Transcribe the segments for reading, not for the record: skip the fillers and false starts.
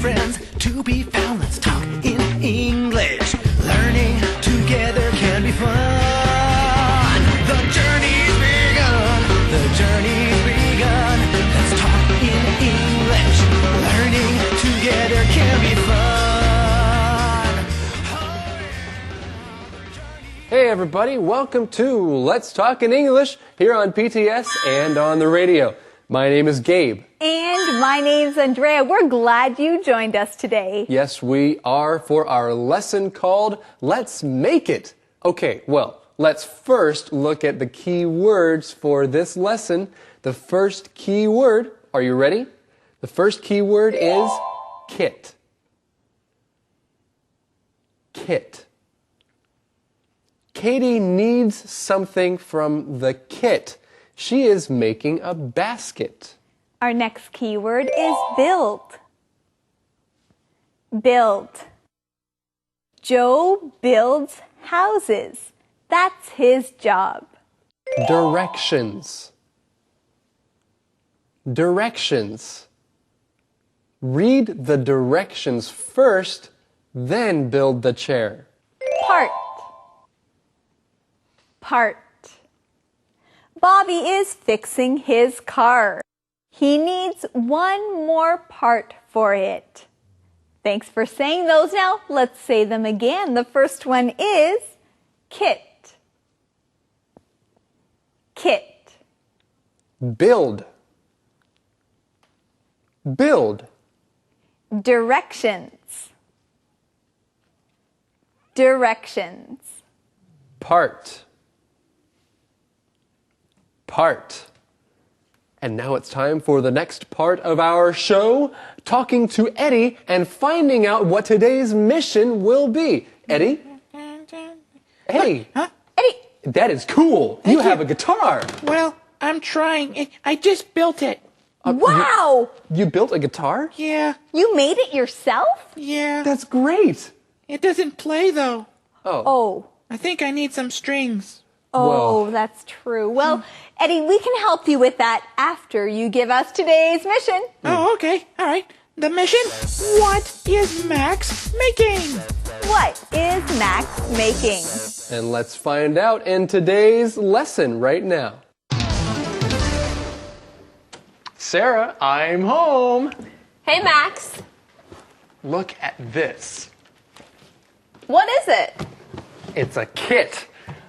friends to be found. Let's talk in English. Learning together can be fun. The journey's begun. The journey's begun. Let's talk in English. Learning together can be fun. Hey everybody, welcome to Let's Talk in English here on PTS and on the radio. My name is Gabe. And my name's Andrea. We're glad you joined us today. Yes, we are for our lesson called Let's Make It. Okay, well, let's first look at the key words for this lesson. The first key word, are you ready? The first key word is kit. Kit. Katie needs something from the kit. She is making a basket. Our next key word is build. Build. Joe builds houses. That's his job. Directions. Directions. Read the directions first, then build the chair. Part. Part. Bobby is fixing his car. He needs one more part for it. Thanks for saying those. Now, let's say them again. The first one is kit. Kit. Build. Build. Directions. Directions. Part. Part. And now it's time for the next part of our show, talking to Eddie and finding out what today's mission will be. Eddie? Hey. Huh? Eddie. That is cool. You have a guitar. Well, I'm trying. I just built it. Wow! You built a guitar? Yeah, You made it yourself? yeah. That's great. It doesn't play, though. Oh. I think I need some strings. Oh, Well. that's true. Well, Eddie, we can help you with that after you give us today's mission. Oh, okay. All right. The mission? What is Max making? What is Max making? And let's find out in today's lesson right now. Sarah, I'm home. Hey, Max. Look at this. What is it? It's a kit.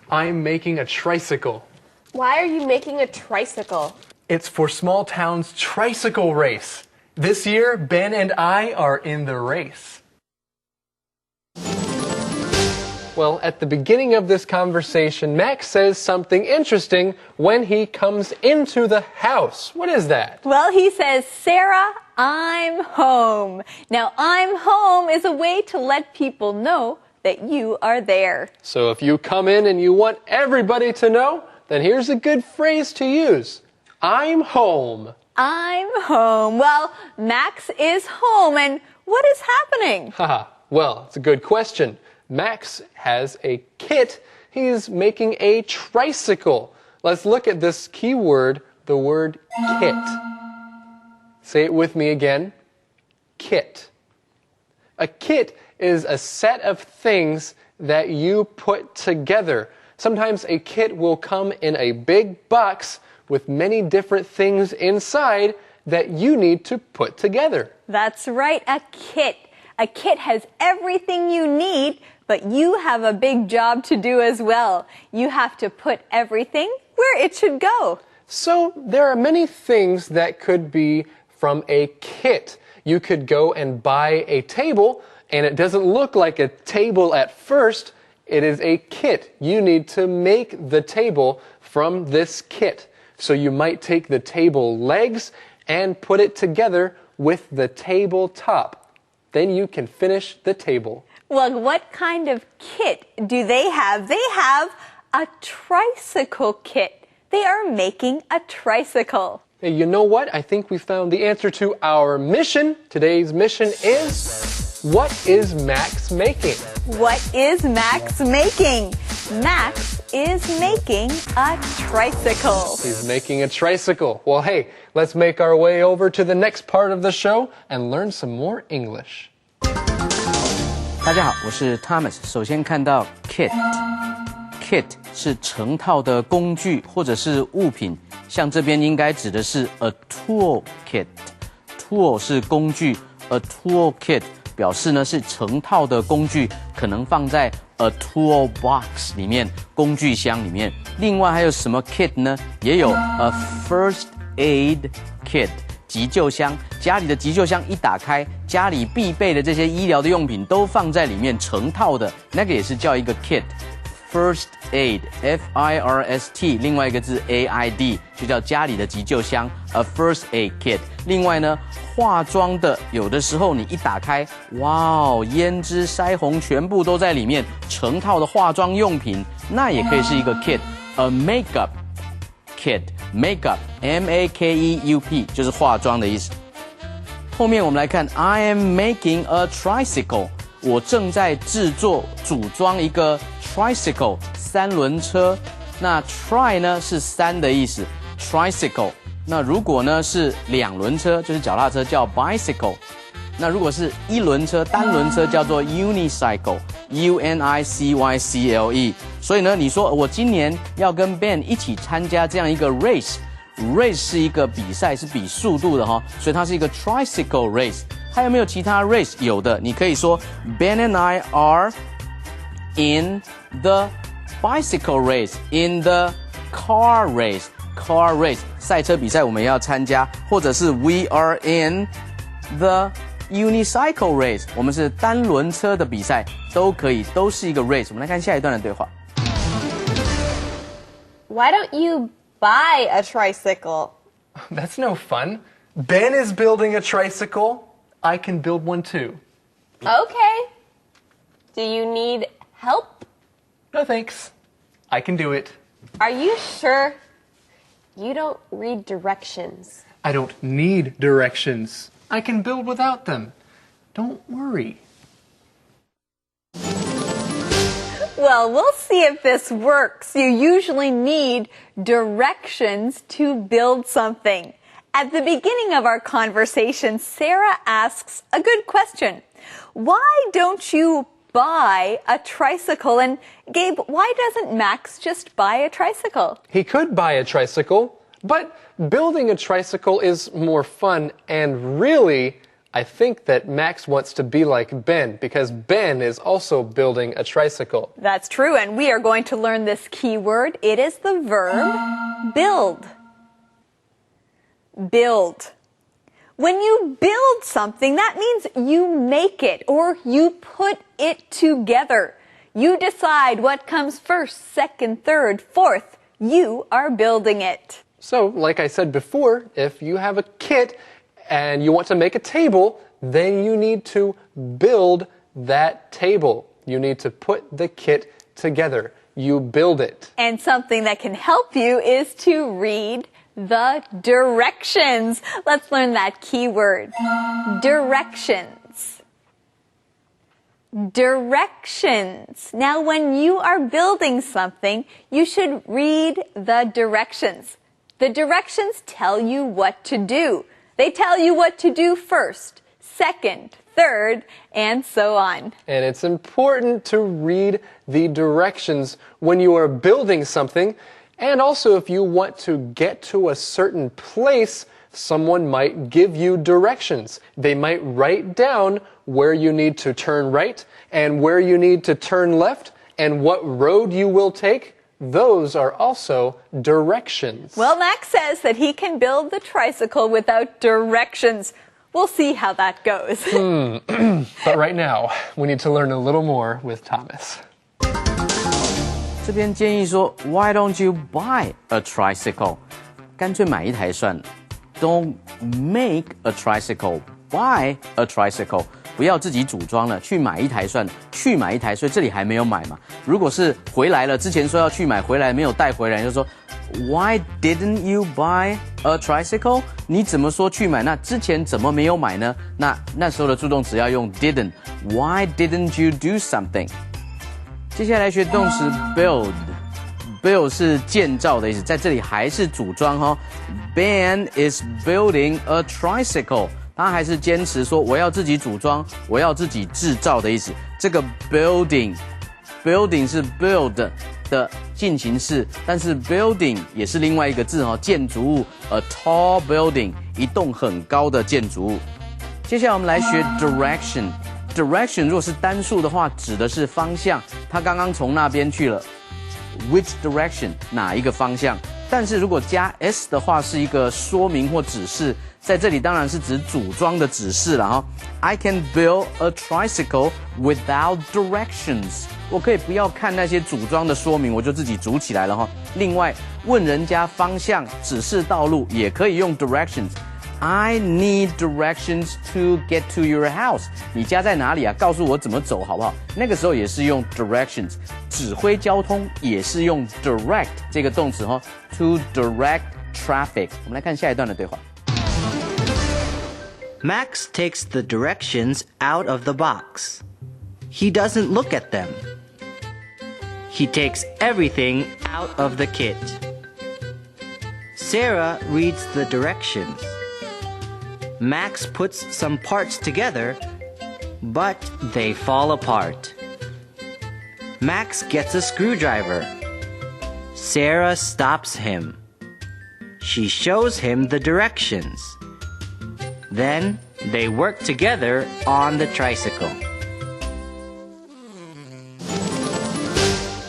I'm making a tricycle. Why are you making a tricycle? It's for Small Town's tricycle race. This year, Ben and I are in the race. Well, at the beginning of this conversation, Max says something interesting when he comes into the house. What is that? Well, he says, Sarah, I'm home. Now, I'm home is a way to let people know that you are there. So if you come in and you want everybody to know, then here's a good phrase to use. I'm home. I'm home. Well, Max is home, and what is happening? Haha, well, it's a good question. Max has a kit. He's making a tricycle. Let's look at this key word, the word kit. Say it with me again. Kit. A kit is a set of things that you put together. Sometimes a kit will come in a big box with many different things inside that you need to put together. That's right, a kit. A kit has everything you need, but you have a big job to do as well. You have to put everything where it should go. So there are many things that could be from a kit. You could go and buy a table, and it doesn't look like a table at first. It is a kit. You need to make the table from this kit. So you might take the table legs and put it together with the table top. Then you can finish the table. Well, what kind of kit do they have? They have a tricycle kit. They are making a tricycle. Hey, you know what? I think we found the answer to our mission. Today's mission is, what is Max making? What is Max making? Max is making a tricycle. He's making a tricycle. Well, hey, let's make our way over to the next part of the show and learn some more English. 大家好，我是 Thomas。首先看到 kit 是成套的工具或者是物品，像这边应该指的是 a tool kit。tool 是工具 ，a tool kit 表示呢是成套的工具，可能放在 a tool box 里面，工具箱里面。另外还有什么 kit 呢？也有 a first aid kit。急救箱，家里的急救箱一打开，家里必备的这些医疗的用品都放在里面，成套的那个也是叫一个 kit。First aid, F-I-R-S-T， 另外一个字 A-I-D， 就叫家里的急救箱 ，a first aid kit。另外呢，化妆的有的时候你一打开，哇哦，胭脂、腮红全部都在里面，成套的化妆用品，那也可以是一个 kit，a makeup kit。Makeup, M-A-K-E-U-P 就是化妆的意思。后面我们来看 I am making a tricycle 我正在制作组装一个 tricycle 三轮车。那 try 呢是三的意思 tricycle。那如果呢是两轮车就是脚踏车叫 bicycle。那如果是一轮车单轮车叫做 unicycle U-N-I-C-Y-C-L-E。所以呢你说我今年要跟 Ben 一起参加这样一个 race 是一个比赛，是比速度的哈，所以它是一个 tricycle race。还有没有其他 race？ 有的，你可以说 Ben and I are in the bicycle race, in the car race,赛车比赛我们要参加，或者是 We are in the unicycle race， 我们是单轮车的比赛，都可以，都是一个 race。我们来看下一段的对话。Why don't you buy a tricycle? That's no fun. Ben is building a tricycle. I can build one too. Okay. Do you need help? No thanks. I can do it. Are you sure? You don't read directions. I don't need directions. I can build without them. Don't worry. Well, we'll see if this works. You usually need directions to build something. At the beginning of our conversation, Sarah asks a good question. Why don't you buy a tricycle? And Gabe, why doesn't Max just buy a tricycle? He could buy a tricycle, but building a tricycle is more fun, and really, I think that Max wants to be like Ben because Ben is also building a tricycle. That's true, and we are going to learn this key word. It is the verb build. Build. When you build something, that means you make it or you put it together. You decide what comes first, second, third, fourth. You are building it. So, like I said before, if you have a kit and you want to make a table, then you need to build that table. You need to put the kit together. You build it. And something that can help you is to read the directions. Let's learn that key word. Directions. Directions. Now, when you are building something, you should read the directions. The directions tell you what to do. They tell you what to do first, second, third, and so on. And it's important to read the directions when you are building something. And also, if you want to get to a certain place, someone might give you directions. They might write down where you need to turn right and where you need to turn left and what road you will take. Those are also directions. Well, Max says that he can build the tricycle without directions. We'll see how that goes. But right now, we need to learn a little more with Thomas. 这边建议说 Why don't you buy a tricycle 干脆买一台算了 Don't make a tricycle Buy a tricycle 不要自己组装了去买一台算了去买一台所以这里还没有买嘛如果是回来了之前说要去买回来没有带回来就说 Why didn't you buy a tricycle 你怎么说去买那之前怎么没有买呢那时候的助动词要用 didn't Why didn't you do something接下来学动词 build build 是建造的意思，在这里还是组装哦。Ben is building a tricycle， 他还是坚持说我要自己组装，我要自己制造的意思。这个 building 是 build 的进行式，但是 building 也是另外一个字哦，建筑物 ，a tall building， 一栋很高的建筑物。接下来我们来学 direction。direction 如果是单数的话，指的是方向，他刚刚从那边去了。Which direction 哪一个方向？但是如果加 s 的话，是一个说明或指示，在这里当然是指组装的指示了哈。I can build a tricycle without directions。我可以不要看那些组装的说明，我就自己组起来了哈。另外，问人家方向、指示道路也可以用 directions。I need directions to get to your house。你家在哪里啊？告诉我怎么走好不好？那个时候也是用 directions。指挥交通也是用 direct 这个动词哦 ，to direct traffic。我们来看下一段的对话。Max takes the directions out of the box. He doesn't look at them. He takes everything out of the kit. Sarah reads the directions. Max puts some parts together, but they fall apart. Max gets a screwdriver. Sarah stops him. She shows him the directions. Then they work together on the tricycle.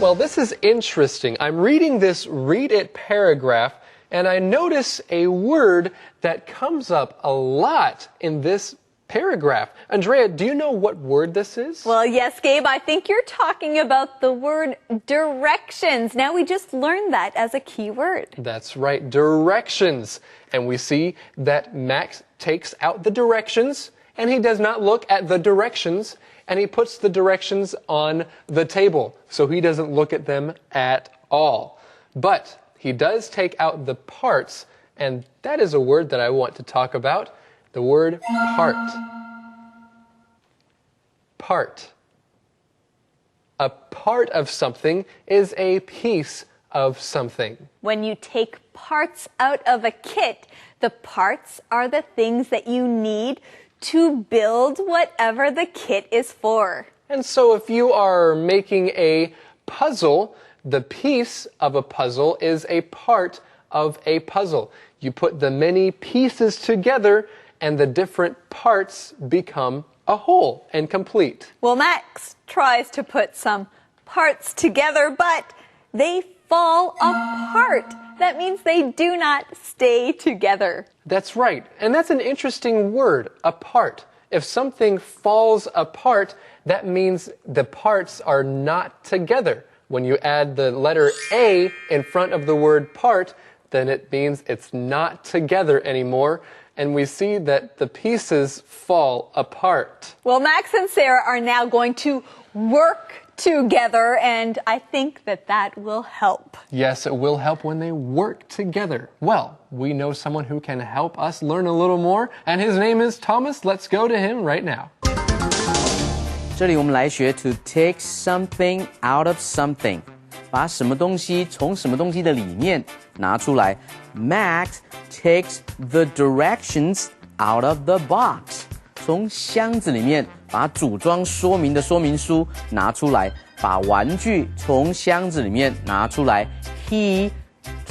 Well, this is interesting. I'm reading this Read It paragraph, and I notice a word that comes up a lot in this paragraph. Andrea, do you know what word this is? Well, yes, Gabe, I think you're talking about the word directions. Now, we just learned that as a key word. That's right, directions. And we see that Max takes out the directions, and he does not look at the directions, and he puts the directions on the table. So he doesn't look at them at all. But he does take out the parts, and that is a word that I want to talk about. The word part. Part. A part of something is a piece of something. When you take parts out of a kit, the parts are the things that you need to build whatever the kit is for. And so if you are making a puzzle, the piece of a puzzle is a part of a puzzle. You put the many pieces together, and the different parts become a whole and complete. Well, Max tries to put some parts together, but they fall apart. That means they do not stay together. That's right. And that's an interesting word, apart. If something falls apart, that means the parts are not together. When you add the letter A in front of the word part, then it means it's not together anymore. And we see that the pieces fall apart. Well, Max and Sarah are now going to work together, and I think that will help. Yes, it will help when they work together. Well, we know someone who can help us learn a little more, and his name is Thomas. Let's go to him right now. 这里我们来学 to take something out of something， 把什么东西从什么东西的里面拿出来。Max takes the directions out of the box， 从箱子里面把组装说明的说明书拿出来，把玩具从箱子里面拿出来。He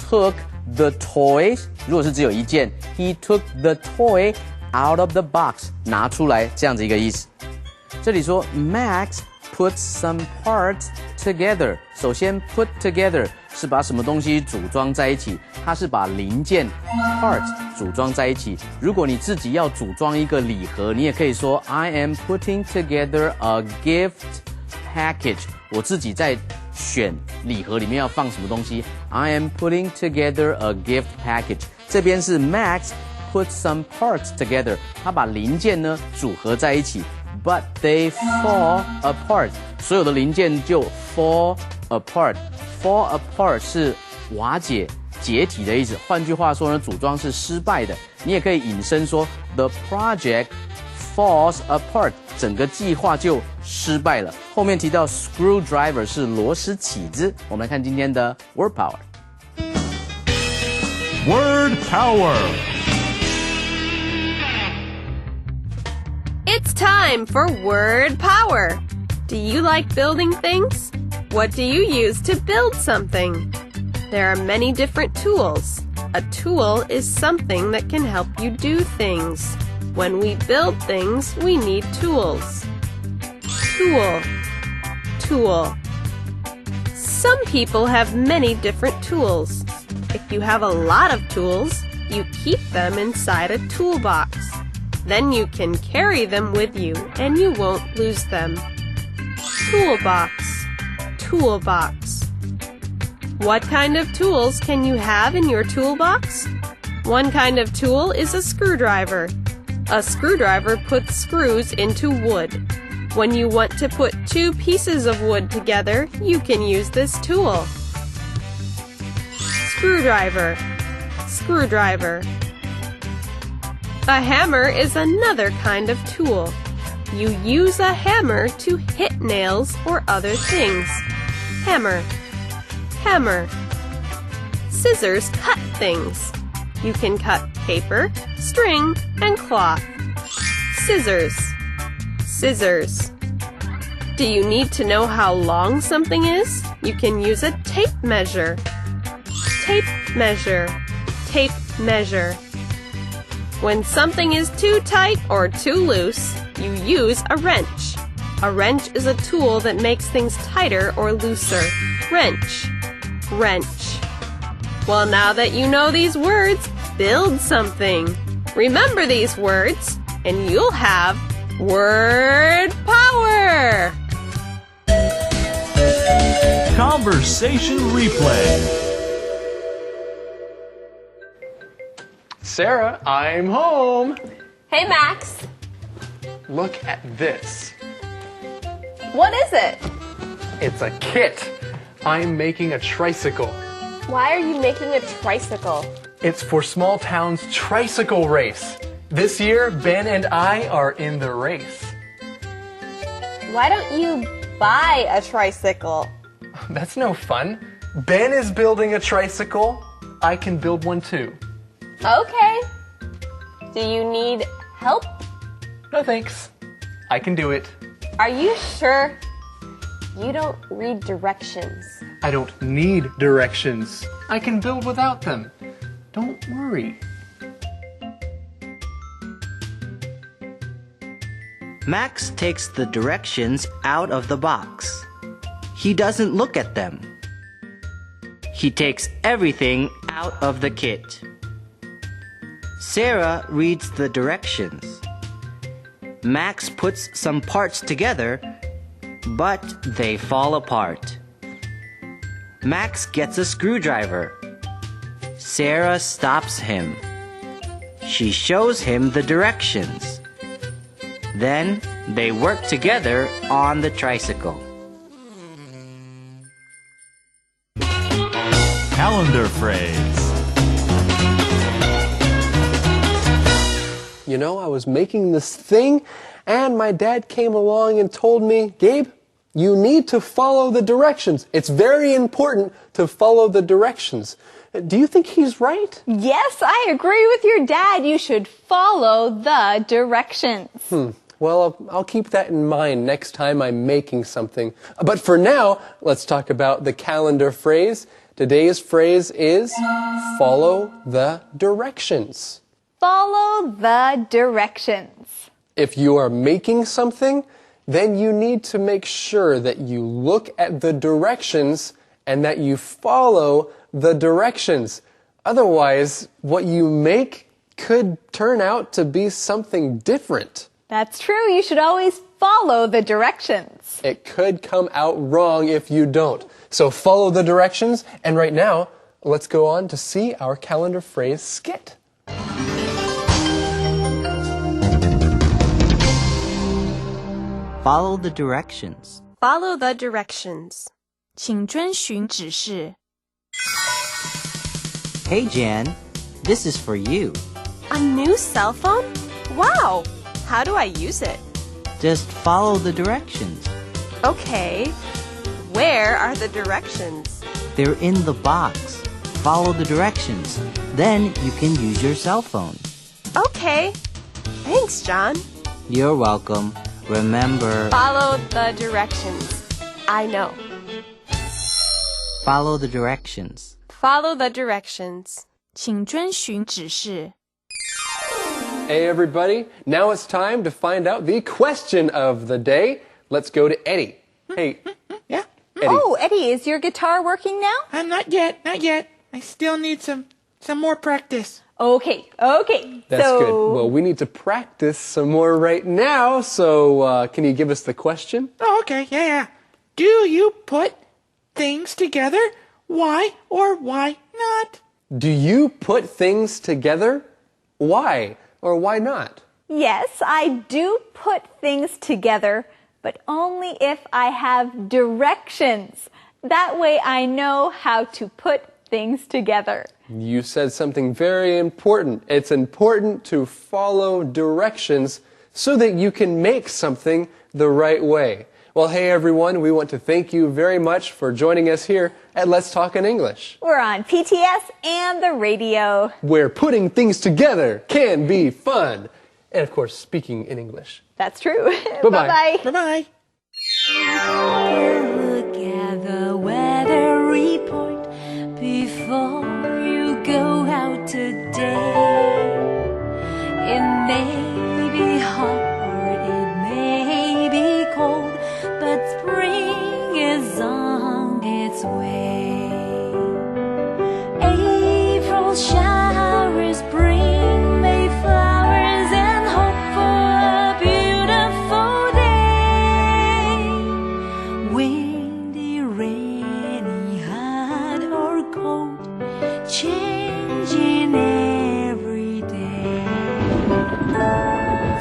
took the toys， 如果是只有一件 ，He took the toy out of the box， 拿出来这样子一个意思。这里说 Max puts some parts together。首先 put together 是把什么东西组装在一起，它是把零件 parts 组装在一起。如果你自己要组装一个礼盒，你也可以说 I am putting together a gift package。我自己在选礼盒里面要放什么东西。I am putting together a gift package。这边是 Max put some parts together， 他把零件呢组合在一起。But they fall apart， 所有的零件就 fall apart。Fall apart 是瓦解、解体的意思。换句话说呢，组装是失败的。你也可以引申说 The project falls apart， 整个计划就失败了。后面提到 screwdriver 是螺丝起子。我们来看今天的 word power。 Word power. It's time for word power. Do you like building things? What do you use to build something? There are many different tools. A tool is something that can help you do things. When we build things, we need tools. Tool. Tool. Some people have many different tools. If you have a lot of tools, you keep them inside a toolbox. Then you can carry them with you and you won't lose them. Toolbox. Toolbox. What kind of tools can you have in your toolbox? One kind of tool is a screwdriver. A screwdriver puts screws into wood. When you want to put two pieces of wood together, you can use this tool. Screwdriver. Screwdriver. A hammer is another kind of tool. You use a hammer to hit nails or other things. Hammer. Hammer. Scissors cut things. You can cut paper, string, and cloth. Scissors. Scissors. Do you need to know how long something is? You can use a tape measure. Tape measure. Tape measure. When something is too tight or too loose, you use a wrench. A wrench is a tool that makes things tighter or looser. Wrench. Wrench. Well, now that you know these words, build something. Remember these words, and you'll have word power! Conversation replay. Sarah, I'm home. Hey, Max. Look at this. What is it? It's a kit. I'm making a tricycle. Why are you making a tricycle? It's for Small Town's tricycle race. This year, Ben and I are in the race. Why don't you buy a tricycle? That's no fun. Ben is building a tricycle. I can build one too. Okay. Do you need help? No thanks. I can do it. Are you sure? You don't read directions. I don't need directions. I can build without them. Don't worry. Max takes the directions out of the box. He doesn't look at them. He takes everything out of the kit. Sarah reads the directions. Max puts some parts together, but they fall apart. Max gets a screwdriver. Sarah stops him. She shows him the directions. Then they work together on the tricycle. Calendar phrase. You know, I was making this thing, and my dad came along and told me, Gabe, you need to follow the directions. It's very important to follow the directions. Do you think he's right? Yes, I agree with your dad. You should follow the directions. Well, I'll keep that in mind next time I'm making something. But for now, let's talk about the calendar phrase. Today's phrase is follow the directions. Follow the directions. If you are making something, then you need to make sure that you look at the directions and that you follow the directions. Otherwise, what you make could turn out to be something different. That's true. You should always follow the directions. It could come out wrong if you don't. So follow the directions. And right now, let's go on to see our calendar phrase skit. Follow the directions. Follow the directions. 请遵循指示。 Hey Jan, this is for you. A new cell phone? Wow! How do I use it? Just follow the directions. Okay. Where are the directions? They're in the box. Follow the directions. Then you can use your cell phone. Okay. Thanks, John. You're welcome. Remember, Follow the directions. I know. follow the directions. Follow the directions. 请遵循指示。 Hey everybody, now it's time to find out the question of the day. Let's go to Eddie. Hey, Yeah? Eddie. Oh, Eddie, is your guitar working now? Not yet. I still need some more practice. Okay. That's so, good. Well, we need to practice some more right now, so can you give us the question? Oh, okay. Yeah. Do you put things together? Why or why not? Do you put things together? Why or why not? yes, I do put things together, but only if I have directions. That way I know how to put things together. You said something very important. It's important to follow directions so that you can make something the right way. Well, hey everyone, we want to thank you very much for joining us here at Let's Talk in English, We're on PTS and the radio. where putting things together can be fun. And of course, speaking in English. That's true. Bye-bye. Bye-bye. Bye-bye. Look at the weather report before you go out today. It may be hot or it may be cold, but spring is on its way. April showers bring May flowers and hope for a beautiful day. Windy, rainy, hot or cold, changing every day.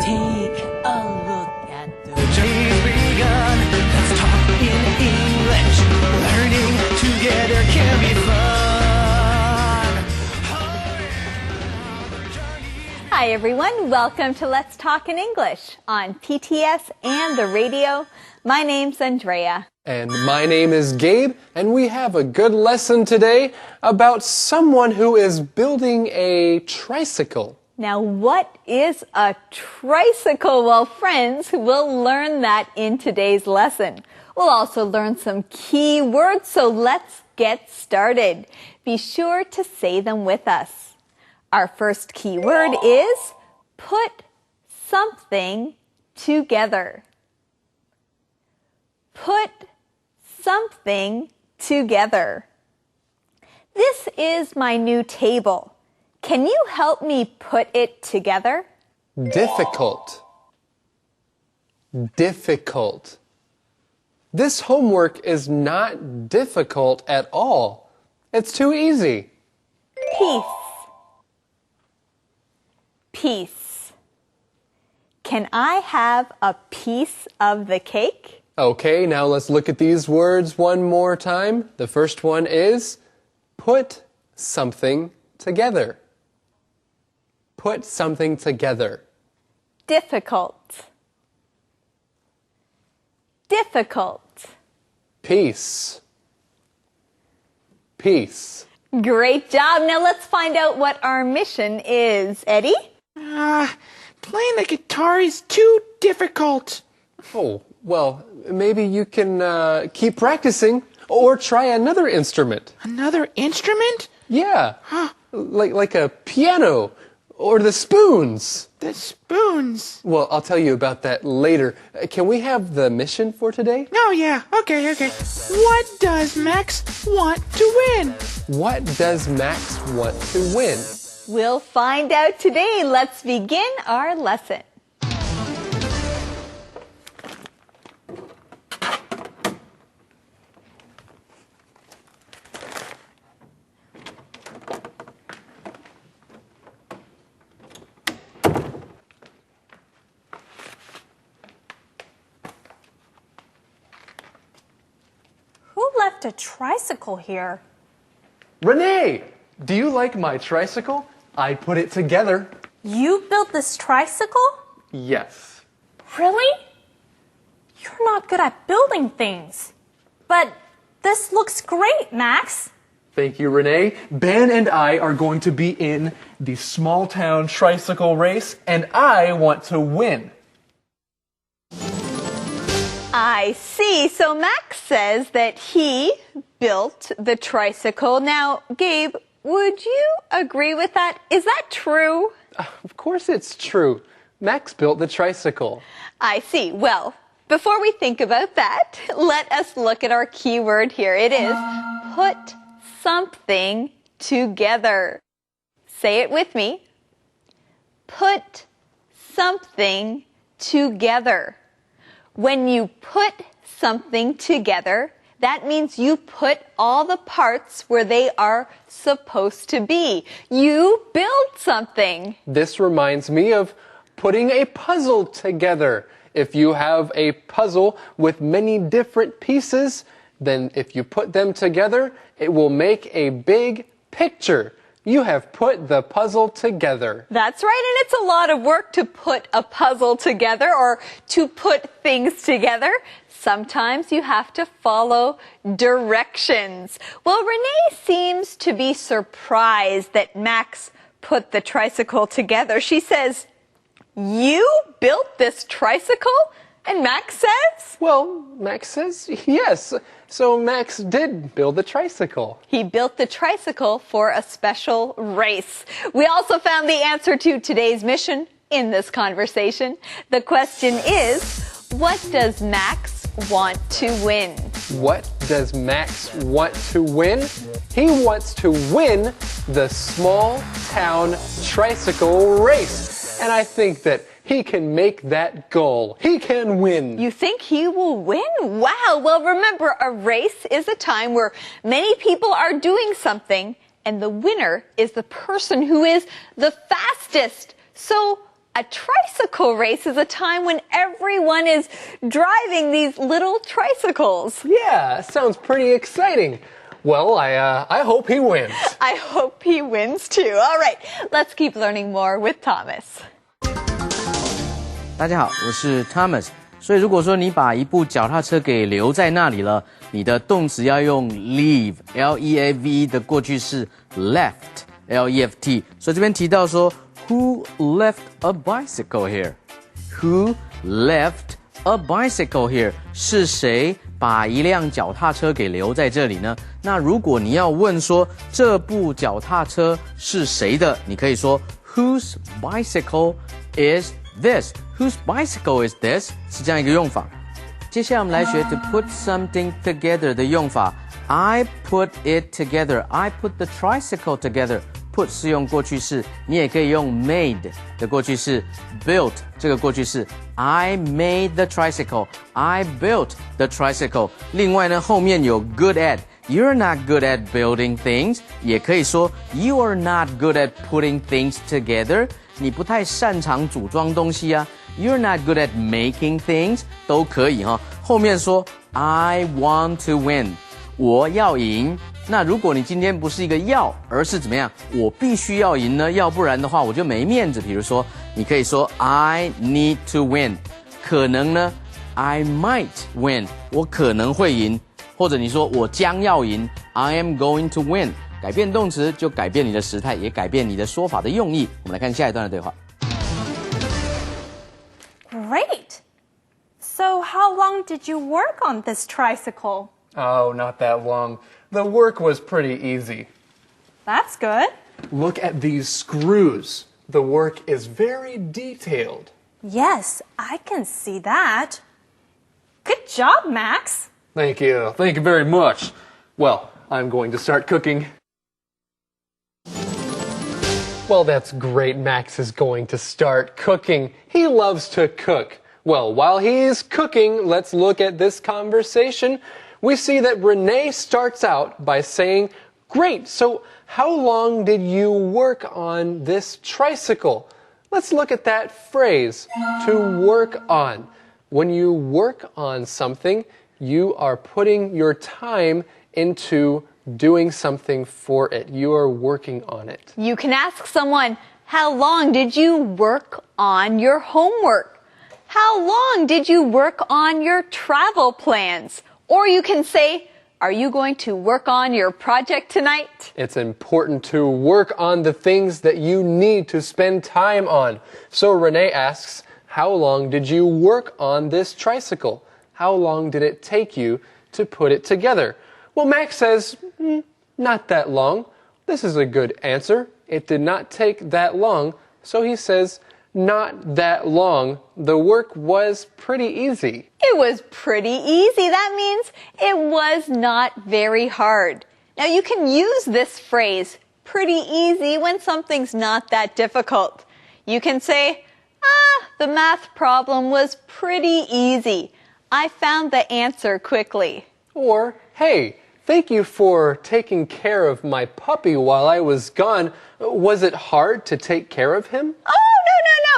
Take a look at the Journey's begun. Let's talk in English. Learning together can be fun. Hi everyone, welcome to Let's Talk in English on PTS and the radio. My name's Andrea. And my name is Gabe, and we have a good lesson today about someone who is building a tricycle. Now, what is a tricycle? Well, friends, we'll learn that in today's lesson. We'll also learn some key words, so let's get started. Be sure to say them with us. Our first key word is put something together. Put something together. This is my new table. Can you help me put it together? Difficult. Difficult. This homework is not difficult at all. It's too easy. Piece. Piece. Can I have a piece of the cake? Okay, now let's look at these words one more time. The first one is put something together. Put something together. Difficult. Difficult. Peace. Peace. Great job. Now let's find out what our mission is. Eddie? Playing the guitar is too difficult. Oh, well, maybe you can keep practicing or try another instrument. Another instrument? Yeah, like a piano or the spoons. The spoons. Well, I'll tell you about that later. Can we have the mission for today? Oh, yeah. Okay. What does Max want to win? What does Max want to win? We'll find out today. Let's begin our lesson. Who left a tricycle here? Renee, do you like my tricycle? I put it together. You built this tricycle? Yes. Really? You're not good at building things. But this looks great, Max. Thank you, Renee. Ben and I are going to be in the small town tricycle race, and I want to win. I see. So Max says that he built the tricycle. Now, Gabe, would you agree with that? Is that true? Of course it's true. Max built the tricycle. I see. Well, before we think about that, let us look at our keyword here. It is put something together. Say it with me. Put something together. When you put something together, that means you put all the parts where they are supposed to be. You build something. This reminds me of putting a puzzle together. If you have a puzzle with many different pieces, then if you put them together, it will make a big picture. You have put the puzzle together. That's right, and it's a lot of work to put a puzzle together or to put things together. Sometimes you have to follow directions. Well, Renee seems to be surprised that Max put the tricycle together. She says, "You built this tricycle?" And Max says? Well, Max says yes. So Max did build the tricycle. He built the tricycle for a special race. We also found the answer to today's mission in this conversation. The question is, what does Max want to win? What does Max want to win? He wants to win the small town tricycle race. And I think that he can make that goal. He can win. You think he will win? Wow. Well, remember, a race is a time where many people are doing something, and the winner is the person who is the fastest. So a tricycle race is a time when everyone is driving these little tricycles. Yeah, sounds pretty exciting. Well, I hope he wins. I hope he wins too. All right, let's keep learning more with Thomas. 大家好，我是 Thomas。所以如果说你把一部脚踏车给留在那里了，你的动词要用 leave，L-E-A-V-E 的过去式 left，L-E-F-T。所以这边提到说 Who left a bicycle here? Who left a bicycle here? 是谁把一辆脚踏车给留在这里呢？那如果你要问说这部脚踏车是谁的，你可以说 Whose bicycle is this? Whose bicycle is this? 是这样一个用法。接下来我们来学 to put something together 的用法。I put it together. I put the tricycle together. Put 是用过去式，你也可以用 made 的过去式 built 这个过去式。I made the tricycle. I built the tricycle. 另外呢，后面有 good at. You're not good at building things. 也可以说 You are not good at putting things together. 你不太擅长组装东西啊。You're not good at making things. 都可以哈。后面说 I want to win. 我要赢。那如果你今天不是一个要，而是怎么样？我必须要赢呢？要不然的话我就没面子。比如说，你可以说 I need to win。可能呢 I might win。我可能会赢。或者你说我将要赢 I am going to win。改变动词就改变你的时态，也改变你的说法的用意。我们来看下一段的对话。Great. So how long did you work on this tricycle? Oh, not that long. The work was pretty easy. That's good. Look at these screws. The work is very detailed. Yes, I can see that. Good job, Max. Thank you. Thank you very much. Well, I'm going to start cooking. Well, that's great. Max is going to start cooking. He loves to cook. Well, while he's cooking, let's look at this conversation. We see that Renee starts out by saying, "Great, so how long did you work on this tricycle?" Let's look at that phrase, to work on. When you work on something, you are putting your time into doing something for it. You are working on it. You can ask someone, How long did you work on your homework? How long did you work on your travel plans? Or you can say, are you going to work on your project tonight? It's important to work on the things that you need to spend time on. So Renee asks, how long did you work on this tricycle? How long did it take you to put it together? Well, Max says, not that long. This is a good answer. It did not take that long. So he says, not that long. The work was pretty easy. It was pretty easy. That means it was not very hard. Now you can use this phrase, pretty easy, when something's not that difficult. You can say, the math problem was pretty easy. I found the answer quickly. Or, hey, thank you for taking care of my puppy while I was gone. Was it hard to take care of him? Oh, no.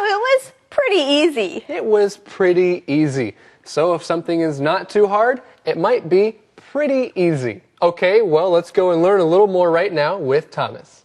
It was pretty easy. It was pretty easy. So if something is not too hard, it might be pretty easy. Okay, well, let's go and learn a little more right now with Thomas.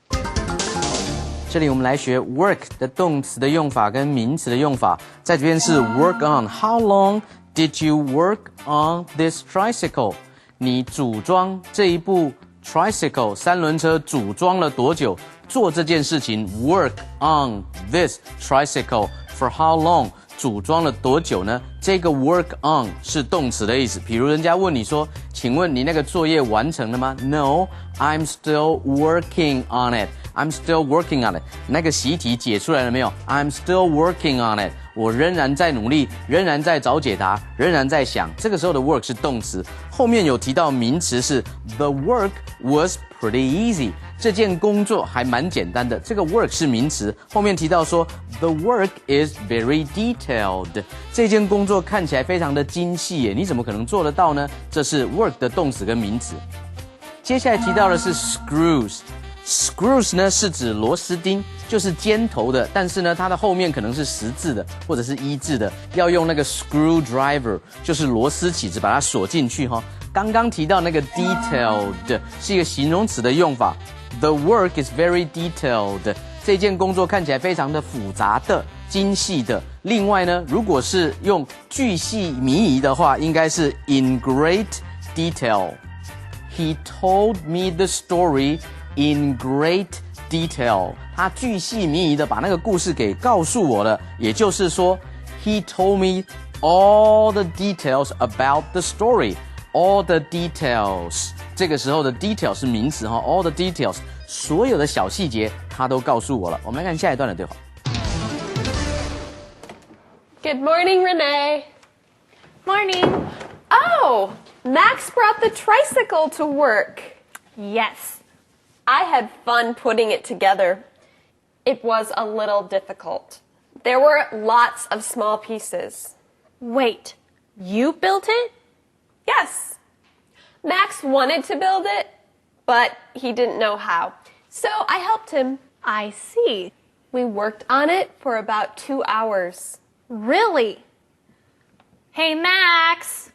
这里我们来学 work 的动词的用法跟名词的用法。在这边是 work on. How long did you work on this tricycle? 你组装这一部 tricycle 三轮车组装了多久？做这件事情 work on this tricycle for how long? 组装了多久呢？这个 work on 是动词的意思。比如人家问你说，请问你那个作业完成了吗？ No, I'm still working on it. I'm still working on it. 那个习题解出来了没有？ I'm still working on it. 我仍然在努力，仍然在找解答，仍然在想。这个时候的 work 是动词，后面有提到名词是 The work was pretty easy. 这件工作还蛮简单的。这个 work 是名词，后面提到说 The work is very detailed. 这件工作看起来非常的精细耶，你怎么可能做得到呢？这是 work 的动词跟名词。接下来提到的是 screws。Screws 呢是指螺丝钉，就是尖头的，但是呢它的后面可能是十字的或者是一字的，要用那个 screwdriver， 就是螺丝起子把它锁进去哈。刚刚提到那个 detailed 是一个形容词的用法 ，The work is very detailed， 这件工作看起来非常的复杂的、精细的。另外呢，如果是用巨细靡遗的话，应该是 in great detail。He told me the story.In great detail， 他巨细靡遗的把那个故事给告诉我了。也就是说 ，He told me all the details about the story. All the details， 这个时候的 detail 是名词哈 ，all the details， 所有的小细节他都告诉我了。我们来看下一段的对话。Good morning, Renee. Morning. Oh, Max brought the tricycle to work. Yes. I had fun putting it together. It was a little difficult. There were lots of small pieces. Wait, you built it? Yes. Max wanted to build it, but he didn't know how. So I helped him. I see. We worked on it for about 2 hours. Really? Hey, Max.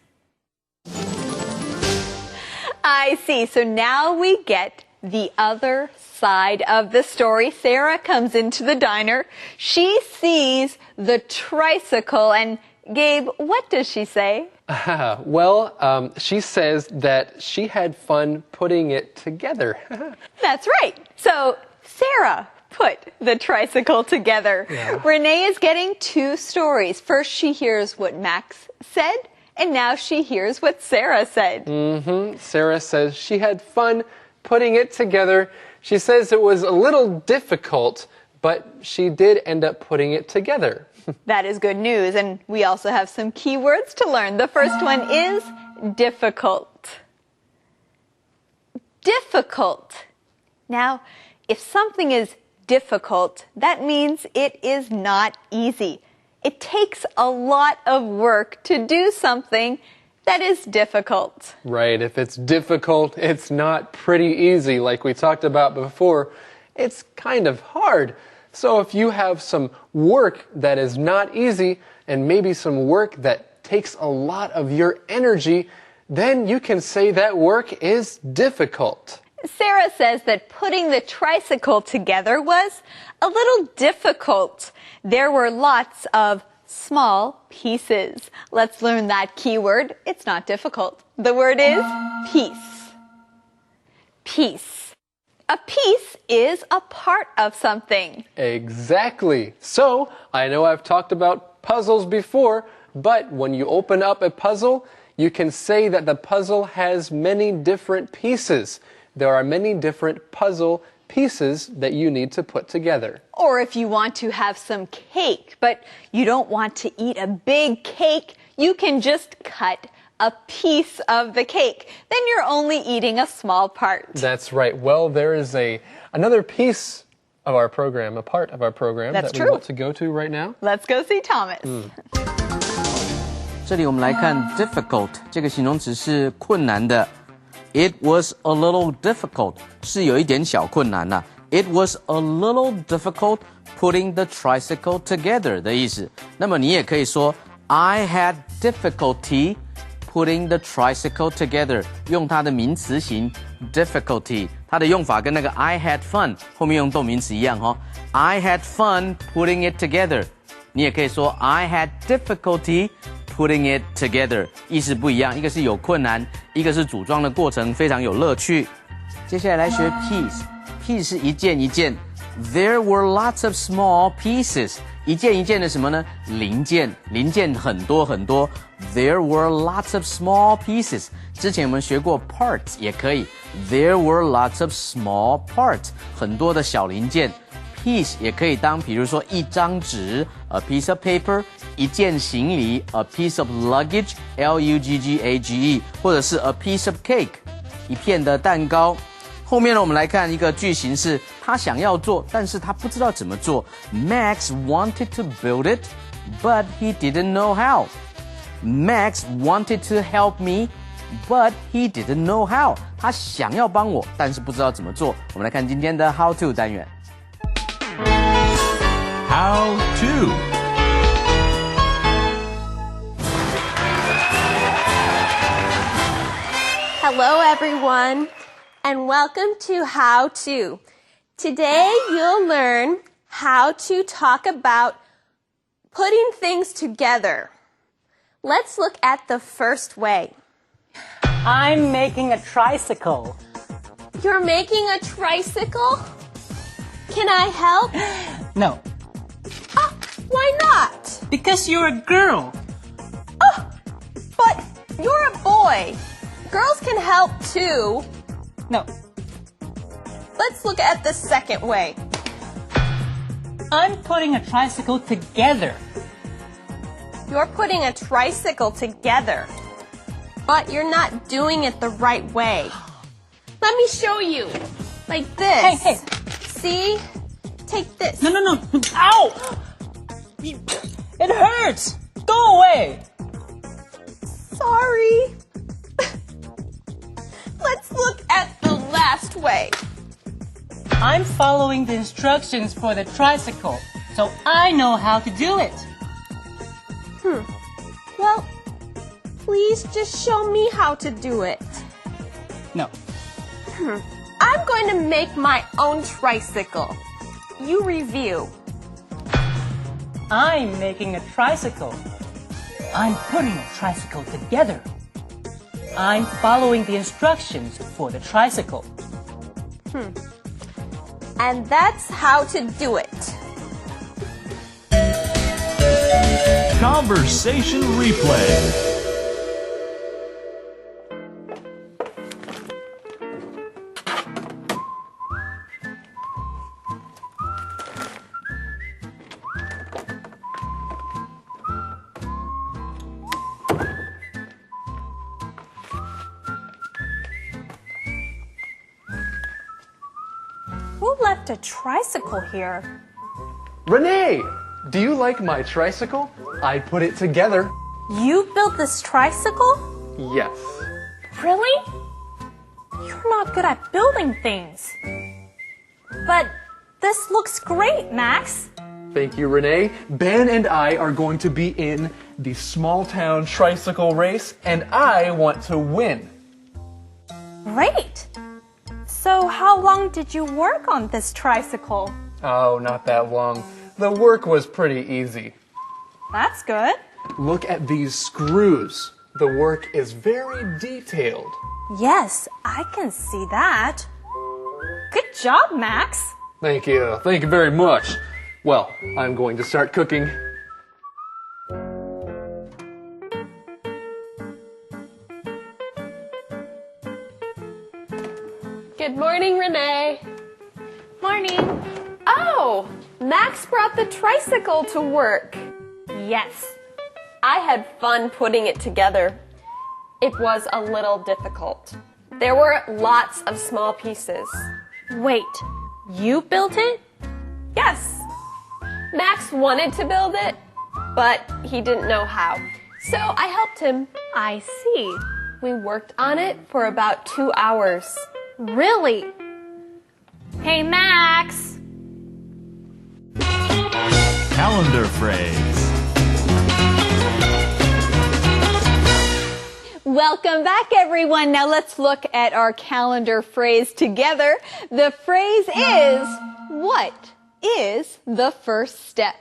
I see. So now we get the other side of the story. Sarah comes into the diner. She sees the tricycle. And Gabe, what does she say? She says that she had fun putting it together. That's right. So Sarah put the tricycle together. Yeah. Renee is getting two stories. First, she hears what Max said, and now she hears what Sarah said. Sarah says she had fun putting it together. She says it was a little difficult, but she did end up putting it together. That is good news, and we also have some key words to learn. The first one is difficult. Difficult. Now, if something is difficult, that means it is not easy. It takes a lot of work to do something that is difficult. Right. If it's difficult, it's not pretty easy. Like we talked about before, it's kind of hard. So if you have some work that is not easy and maybe some work that takes a lot of your energy, then you can say that work is difficult. Sarah says that putting the tricycle together was a little difficult. There were lots of small pieces. Let's learn that keyword. It's not difficult. The word is piece. Piece. A piece is a part of something. Exactly. So, I know I've talked about puzzles before, but when you open up a puzzle, you can say that the puzzle has many different pieces. There are many different puzzle pieces that you need to put together. Or if you want to have some cake, but you don't want to eat a big cake, you can just cut a piece of the cake. Then you're only eating a small part. That's right. Well, there is another piece of our program, a part of our program That's that true. we want to go to right now. Let's go see Thomas. 这里我们来看 difficult 这个形容词是困难的。It was a little difficult 是有一点小困难呐。It was a little difficult putting the tricycle together 的意思。那么你也可以说 I had difficulty putting the tricycle together 用它的名词形 difficulty 它的用法跟那个 I had fun 后面用动名词一样哦。I had fun putting it together 你也可以说 I had difficulty putting it together 意思不一样，一个是有困难，一个是组装的过程非常有乐趣。接下来来学 piece 是一件一件 There were lots of small pieces 一件一件的什么呢？零件很多很多 There were lots of small pieces 之前我们学过 parts 也可以 There were lots of small parts 很多的小零件Piece 也可以当比如说一张纸 a piece of paper 一件行李 a piece of luggage L-U-G-G-A-G-E 或者是 a piece of cake 一片的蛋糕。后面呢我们来看一个句型是他想要做但是他不知道怎么做 Max wanted to build it but he didn't know how Max wanted to help me but he didn't know how 他想要帮我但是不知道怎么做。我们来看今天的 How to 单元How to. Hello, everyone, and welcome to How To. Today, you'll learn how to talk about putting things together. Let's look at the first way. I'm making a tricycle. You're making a tricycle? Can I help? No, Why not? because you're a girl. Oh, but you're a boy. Girls can help too. No, Let's look at the second way. I'm putting a tricycle together. You're putting a tricycle together, but you're not doing it the right way. Let me show you. Like this. Hey. See? Take this. No. Ow! It hurts. Go away. Sorry. Let's look at the last way. I'm following the instructions for the tricycle, so I know how to do it. Well, please just show me how to do it. No, I'm going to make my own tricycle. You review. I'm making a tricycle. I'm putting a tricycle together. I'm following the instructions for the tricycle. And that's how to do it. Conversation replay. Who left a tricycle here? Renee, do you like my tricycle? I put it together. You built this tricycle? Yes. Really? You're not good at building things. But this looks great, Max. Thank you, Renee. Ben and I are going to be in the small town tricycle race, and I want to win. Great. So So how long did you work on this tricycle? Oh, not that long. The work was pretty easy. That's good. Look at these screws. The work is very detailed. Yes, I can see that. Good job, Max. Thank you. Thank you very much. Well, I'm going to start cooking. Good morning, Renee. Morning. Oh, Max brought the tricycle to work. Yes. I had fun putting it together. It was a little difficult. There were lots of small pieces. Wait, you built it? Yes. Max wanted to build it, but he didn't know how. So I helped him. I see. We worked on it for about 2 hours. Really? Hey, Max. Calendar phrase. Welcome back, everyone. Now let's look at our calendar phrase together. The phrase is, what is the first step?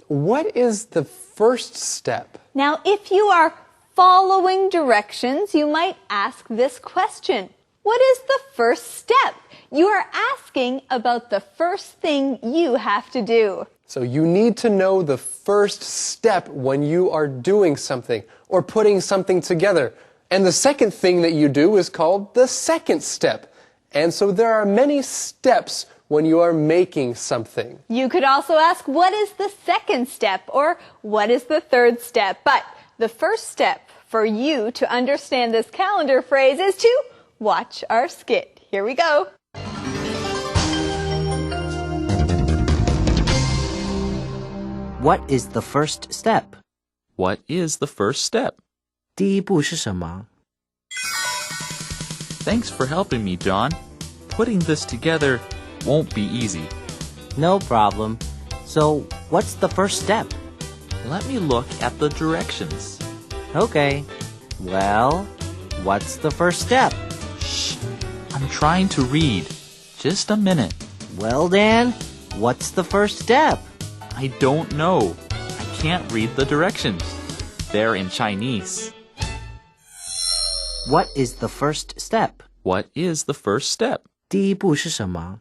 What is the first step? Now, if you are following directions, you might ask this question. What is the first step? You are asking about the first thing you have to do. So you need to know the first step when you are doing something or putting something together. And the second thing that you do is called the second step. And so there are many steps when you are making something. You could also ask, what is the second step? Or what is the third step? But the first step for you to understand this calendar phrase is to watch our skit. Here we go. What is the first step? What is the first step? 第一步是什么? Thanks for helping me, John. Putting this together won't be easy. No problem. So, what's the first step? Let me look at the directions. Okay. Well, what's the first step? Shh. I'm trying to read. Just a minute. Well, Dan, what's the first step? I don't know. I can't read the directions. They're in Chinese. What is the first step? What is the first step? 第一步是什么?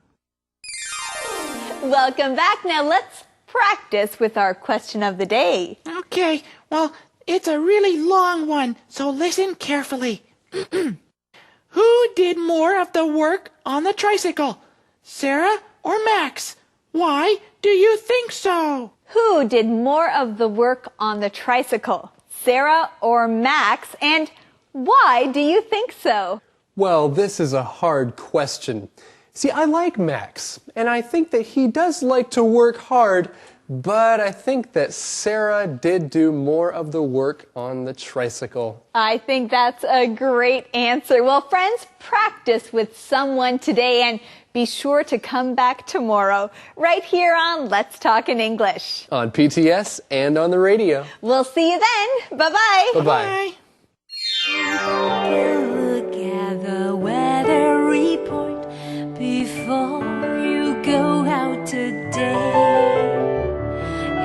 Welcome back. Now let's practice with our question of the day. Okay, well, it's a really long one, so listen carefully. Who did more of the work on the tricycle? Sarah or Max? Why do you think so? Who did more of the work on the tricycle? Sarah or Max? And why do you think so? Well, this is a hard question. See, I like Max, and I think that he does like to work hard, but I think that Sarah did do more of the work on the tricycle. I think that's a great answer. Well, friends, practice with someone today and be sure to come back tomorrow, right here on Let's Talk in English. On PTS and on the radio. We'll see you then. Bye-bye. Bye-bye. Look at the weather report before you go out today.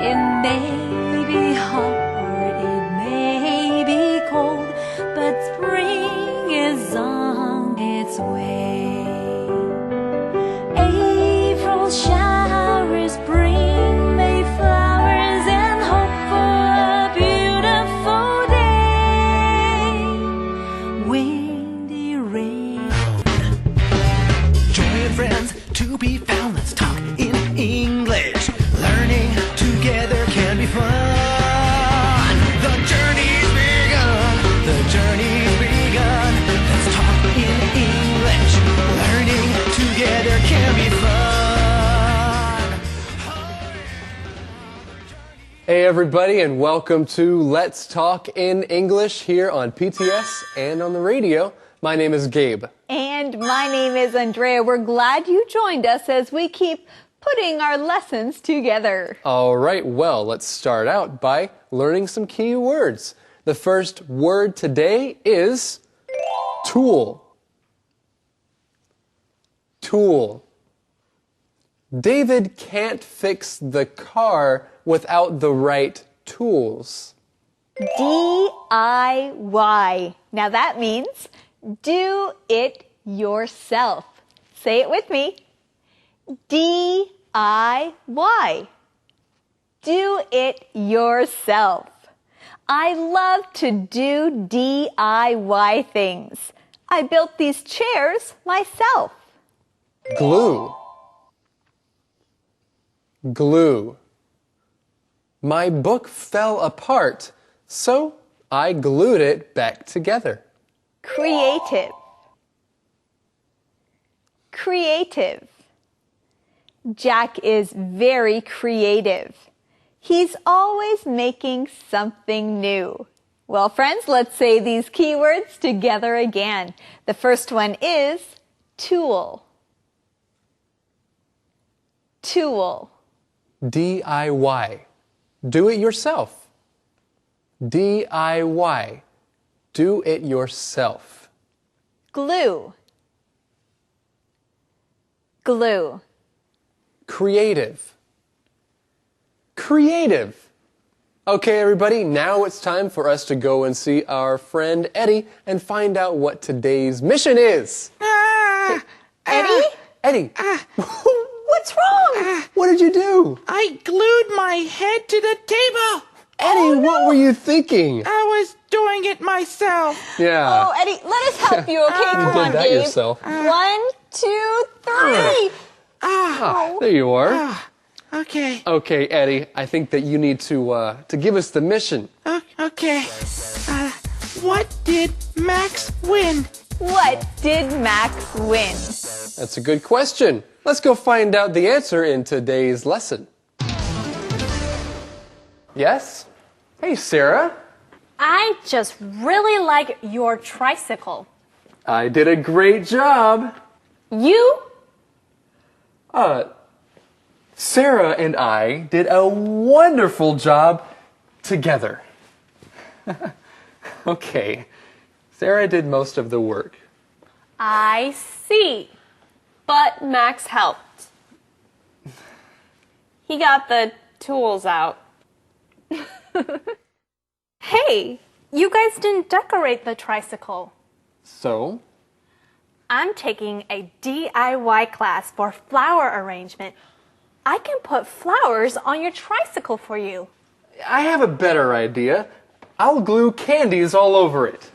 It may be hot, it may be cold, but spring is on its way. April showers bring May flowers and hope for a beautiful day. Windy rain. Joy and friends to be found. Let's talk in English. Learning together can be fun. The journey's begun. The journey's begun. Let's talk in English. Learning together can be fun. Hey everybody, and welcome to Let's Talk in English here on PTS and on the radio. My name is Gabe. And my name is Andrea. We're glad you joined us as we keep putting our lessons together. All right, well, let's start out by learning some key words. The first word today is tool. Tool. David can't fix the car without the right tools. DIY. Now that means do it yourself. Say it with me. DIY. Do it yourself. I love to do DIY things. I built these chairs myself. Glue. Glue. My book fell apart, so I glued it back together. Creative. Creative. Jack is very creative. He's always making something new. Well, friends, let's say these keywords together again. The first one is tool. Tool. DIY. Do it yourself. DIY. Do it yourself. Glue. Glue. Creative. Creative. Okay, everybody, now it's time for us to go and see our friend Eddie and find out what today's mission is. Eddie? Eddie. What's wrong? What did you do? I glued my head to the table. Eddie, what were you thinking? I was doing it myself. Yeah. Oh, Eddie, let us help you, okay? You Come did on, that Gabe. yourself. 1, 2, 3. There you are. Okay. Okay, Eddie, I think that you need to give us the mission. Okay. What did Max win? What did Max win? That's a good question. Let's go find out the answer in today's lesson. Yes? Hey, Sarah. I just really like your tricycle. I did a great job. You? Sarah and I did a wonderful job together. Okay. Sarah did most of the work. I see. But Max helped. He got the tools out. Hey, you guys didn't decorate the tricycle. So? I'm taking a DIY class for flower arrangement. I can put flowers on your tricycle for you. I have a better idea. I'll glue candies all over it.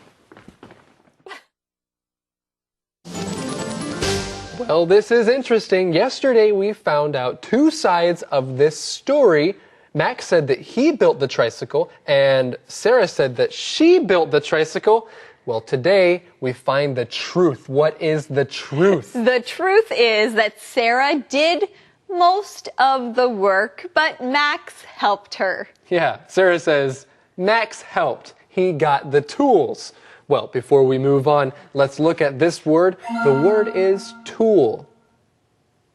Well, this is interesting. Yesterday we found out two sides of this story. Max said that he built the tricycle, and Sarah said that she built the tricycle. Well, today we find the truth. What is the truth? The truth is that Sarah did most of the work, but Max helped her. Yeah, Sarah says, Max helped. He got the tools. Well, before we move on, let's look at this word. The word is tool.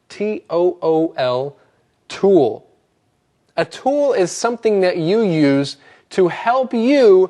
T-O-O-L, tool. A tool is something that you use to help you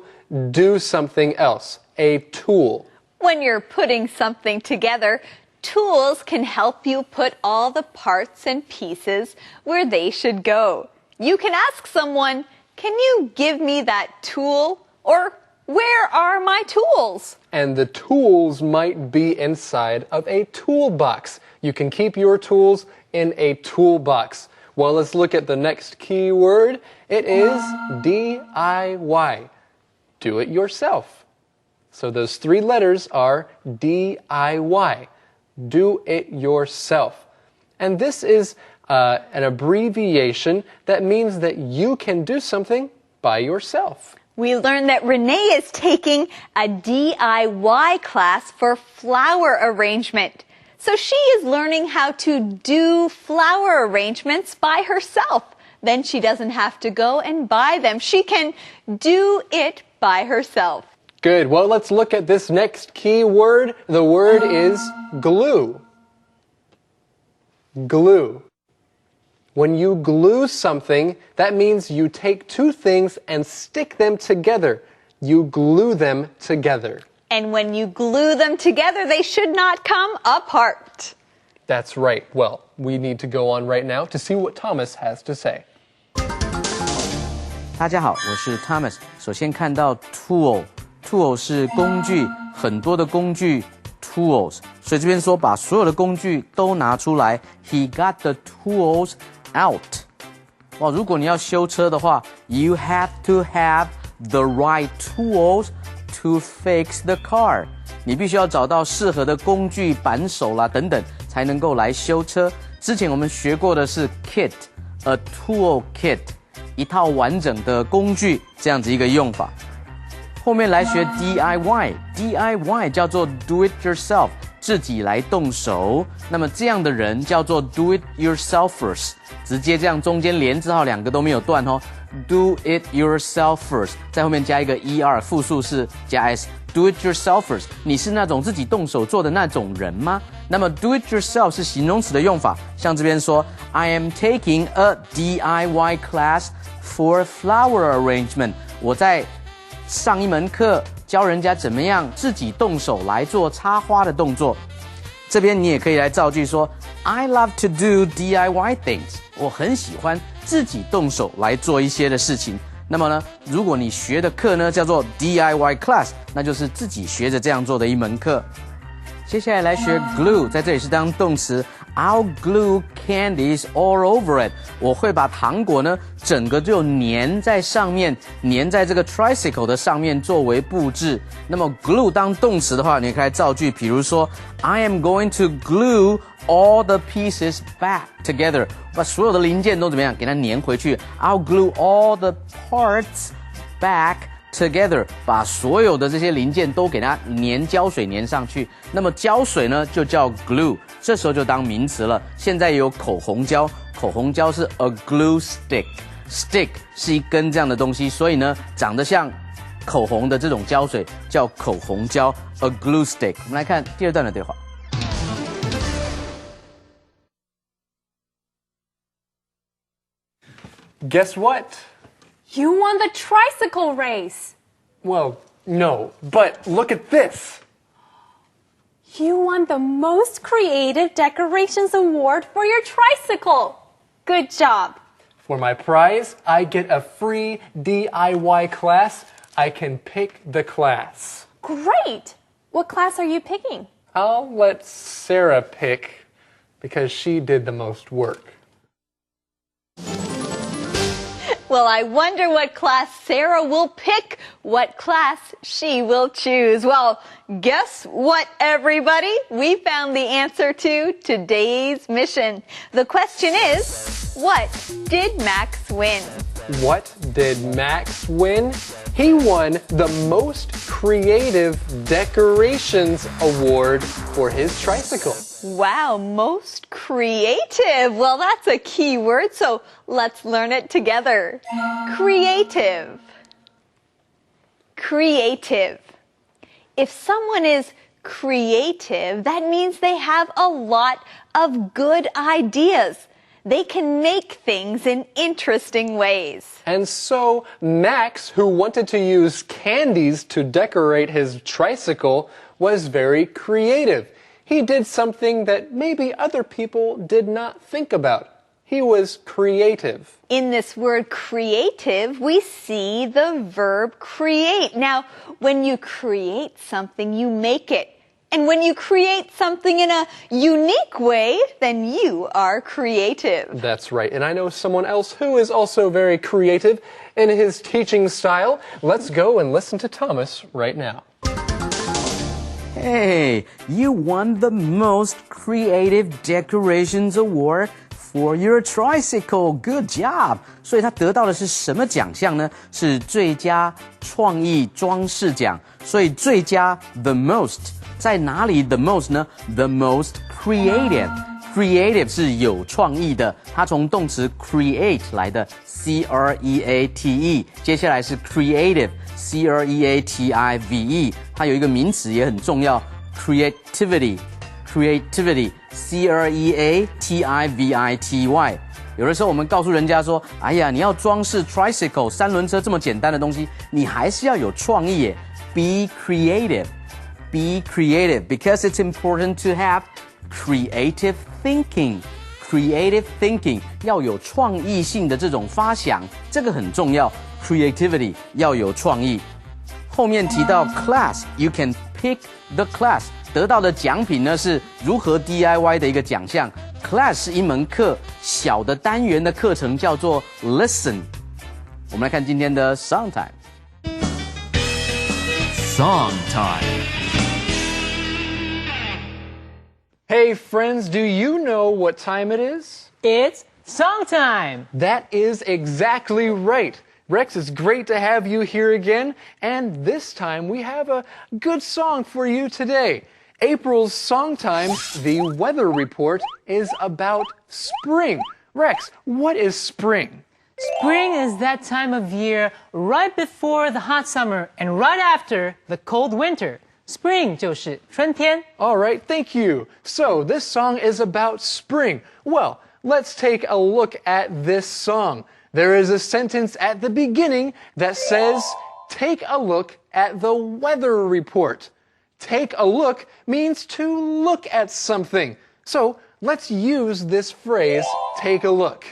do something else. A tool. When you're putting something together, tools can help you put all the parts and pieces where they should go. You can ask someone, can you give me that tool? Or, where are my tools? And the tools might be inside of a toolbox. You can keep your tools in a toolbox. Well, let's look at the next key word. It is DIY. Do it yourself. So those three letters are DIY. Do it yourself. And this is an abbreviation that means that you can do something by yourself. We learned that Renee is taking a DIY class for flower arrangement. So she is learning how to do flower arrangements by herself. Then she doesn't have to go and buy them. She can do it by herself. Good. Well, let's look at this next key word. The word is glue. Glue. When you glue something, that means you take two things and stick them together. You glue them together. And when you glue them together, they should not come apart. That's right. Well, we need to go on right now to see what Thomas has to say. 大家好，我是 Thomas。首先看到 tool 是工具，很多的工具 tools， 所以这边说把所有的工具都拿出来。He got the tools out。哇，如果你要修车的话 ，you have to have the right tools to fix the car。你必须要找到适合的工具、扳手啦等等，才能够来修车。之前我们学过的是 kit，a tool kit， 一套完整的工具这样子一个用法。后面来学 DIY 叫做 do it yourself， 自己来动手。那么这样的人叫做 do it yourselfers， 直接这样中间连字号两个都没有断哦。Do it yourselfers， 在后面加一个 er， 复数是加 s。Do it yourselfers， 你是那种自己动手做的那种人吗？那么 do it yourself 是形容词的用法，像这边说 I am taking a DIY class for flower arrangement， 我在上一门课教人家怎么样自己动手来做插花的动作。这边你也可以来造句说 I love to do DIY things， 我很喜欢自己动手来做一些的事情。那么呢，如果你学的课呢叫做 DIY class， 那就是自己学着这样做的一门课。接下来来学 glue， 在这里是当动词 I'll glue candies all over it， 我会把糖果呢整个就粘在上面，粘在这个 tricycle 的上面作为布置。那么 glue 当动词的话，你可以来造句，比如说 I am going to glue all the pieces back together， 把所有的零件都怎么样给它粘回去。I'll glue all the parts back together， 把所有的这些零件都给它粘胶水粘上去。那么胶水呢就叫 glue， 这时候就当名词了。现在也有口红胶，口红胶是 a glue stick，stick 是一根这样的东西，所以呢长得像口红的这种胶水叫口红胶 a glue stick。我们来看第二段的对话。Guess what? You won the tricycle race. Well, no, but look at this. You won the most creative decorations award for your tricycle. Good job. For my prize, I get a free DIY class. I can pick the class. Great. What class are you picking? I'll let Sarah pick because she did the most work. Well, I wonder what class Sarah will pick, what class she will choose. Well, guess what, everybody? We found the answer to today's mission. The question is, what did Max win? What did Max win? He won the Most Creative Decorations Award for his tricycle. Wow, most creative. Well, that's a key word, so let's learn it together. Creative. Creative. If someone is creative, that means they have a lot of good ideas. They can make things in interesting ways. And so Max, who wanted to use candies to decorate his tricycle, was very creative. He did something that maybe other people did not think about. He was creative. In this word creative, we see the verb create. Now, when you create something, you make it. And when you create something in a unique way, then you are creative. That's right. And I know someone else who is also very creative in his teaching style. Let's go and listen to Thomas right now. Hey, you won the Most Creative Decorations Award for your tricycle. Good job. 所以他得到的是什么奖项呢？是最佳创意装饰奖。所以最佳 the most 在哪里 the most 呢？ The most creative. Creative 是有创意的，它从动词 create 来的 C-R-E-A-T-E， 接下来是 creative C-R-E-A-T-I-V-E， 它有一个名词也很重要 creativity C-R-E-A-T-I-V-I-T-Y。 有的时候我们告诉人家说，哎呀，你要装饰 tricycle 三轮车这么简单的东西，你还是要有创意耶。Be creative because it's important to have creative thinking。creative thinking 要有创意性的这种发想，这个很重要。creativity 要有创意。后面提到 class，you can pick the class， 得到的奖品呢是如何 DIY 的一个奖项。class 是一门课，小的单元的课程叫做 listen。我们来看今天的 song time。Song time. Hey friends, do you know what time it is? It's song time. That is exactly right. Rex, it's great to have you here again, and this time we have a good song for you today. April's Song Time, the weather report, is about spring. Rex, what is spring? Spring is that time of year right before the hot summer and right after the cold winter. Spring 就是春天。 All right, thank you. So this song is about spring. Well, let's take a look at this song. There is a sentence at the beginning that says, take a look at the weather report. Take a look means to look at something. So let's use this phrase, take a look.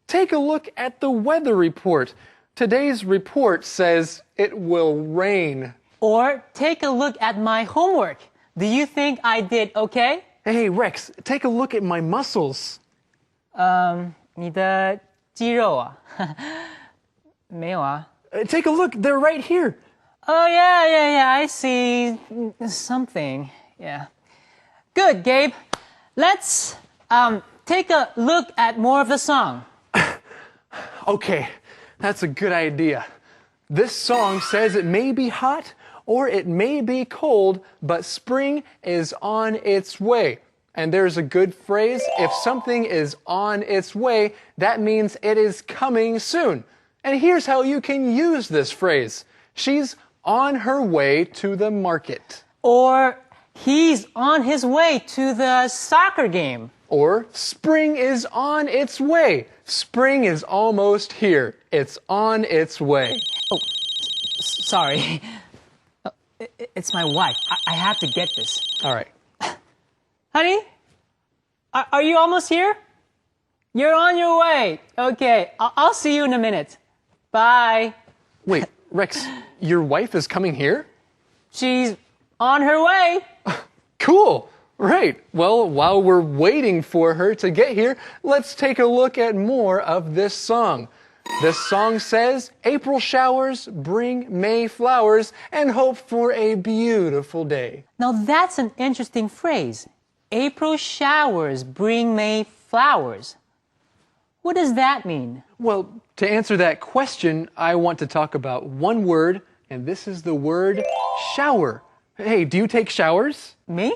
Take a look at the weather report. Today's report says it will rain. Or take a look at my homework. Do you think I did okay? Hey, Rex, take a look at my muscles. 你的肌肉啊？没有啊。Take a look, they're right here. Oh, yeah, I see something. Yeah. Good, Gabe. Let's take a look at more of the song. Okay, that's a good idea. This song says it may be hot or it may be cold, but spring is on its way. And there's a good phrase, if something is on its way, that means it is coming soon. And here's how you can use this phrase. She's on her way to the market. Or he's on his way to the soccer game. Or spring is on its way. Spring is almost here. It's on its way. Oh, sorry. It's my wife. I have to get this. All right. Honey, are you almost here? You're on your way. Okay, I'll see you in a minute. Bye. Wait, Rex, your wife is coming here? She's on her way. Cool. Right. Well, while we're waiting for her to get here, let's take a look at more of this song. This song says, April showers bring May flowers and hope for a beautiful day. Now that's an interesting phrase. April showers bring May flowers. What does that mean? Well, to answer that question, I want to talk about one word, and this is the word shower. Hey, do you take showers? Me?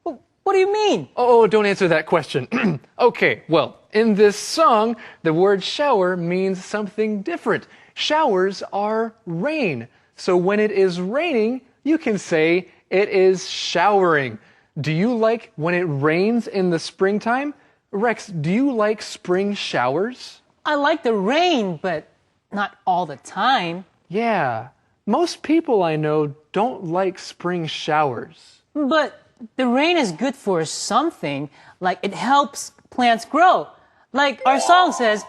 What do you mean? Oh, don't answer that question. Okay, well, in this song, the word shower means something different. Showers are rain. So when it is raining, you can say it is showering. Do you like when it rains in the springtime? Rex, do you like spring showers? I like the rain, but not all the time. Yeah, most people I know don't like spring showers. But the rain is good for something, like it helps plants grow. Like our song says,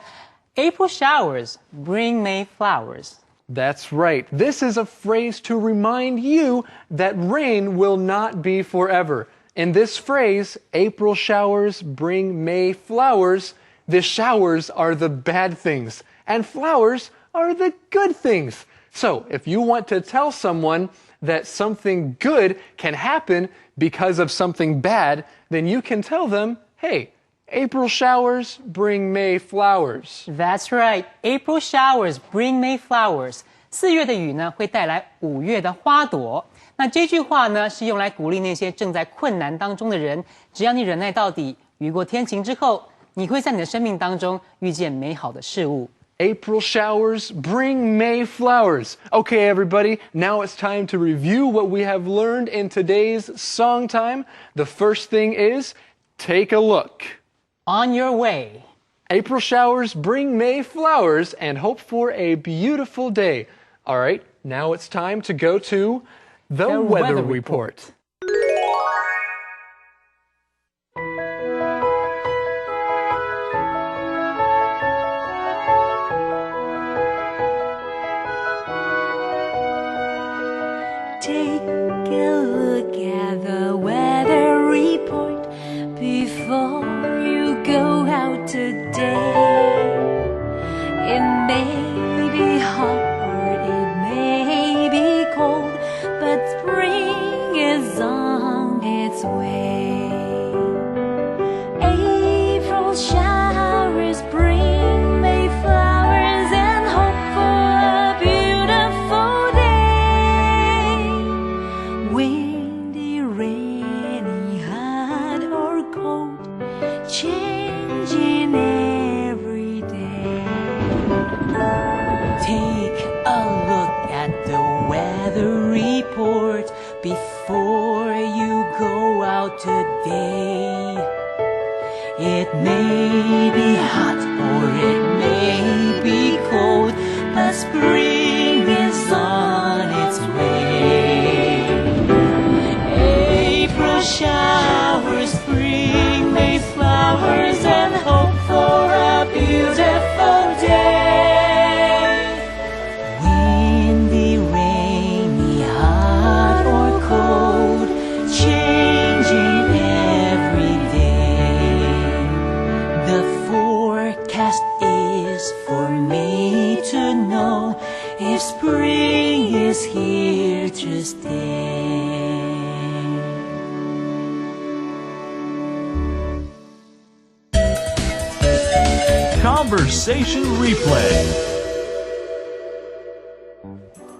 April showers bring May flowers. That's right. This is a phrase to remind you that rain will not be forever. In this phrase, April showers bring May flowers, the showers are the bad things, and flowers are the good things. So, if you want to tell someone that something good can happen because of something bad, then you can tell them, hey, April showers bring May flowers. That's right. April showers bring May flowers. 4月的雨呢，会带来5月的花朵。那这句话呢，是用来鼓励那些正在困难当中的人。只要你忍耐到底，雨过天晴之后，你会在你的生命当中遇见美好的事物。April showers bring May flowers. Okay, everybody, now it's time to review what we have learned in today's song time. The first thing is, take a look. On your way. April showers bring May flowers and hope for a beautiful day. All right, now it's time to go to the weather report. Take a look at the weather report before you go out today. It may be hot or it may be cold, but spring is on its way. April showers bring May flowers and hope for a beautiful day. Windy, rainy, hot or cold, changing every day. Take a look at the weather report before you go out today. It may be hot or it may be cold, but spring is on its way. April showers bring May flowers and hope for a beautiful day. Windy, rainy, hot or cold, changing every day. The forecast is for me to know if spring is here to stay. Conversation replay.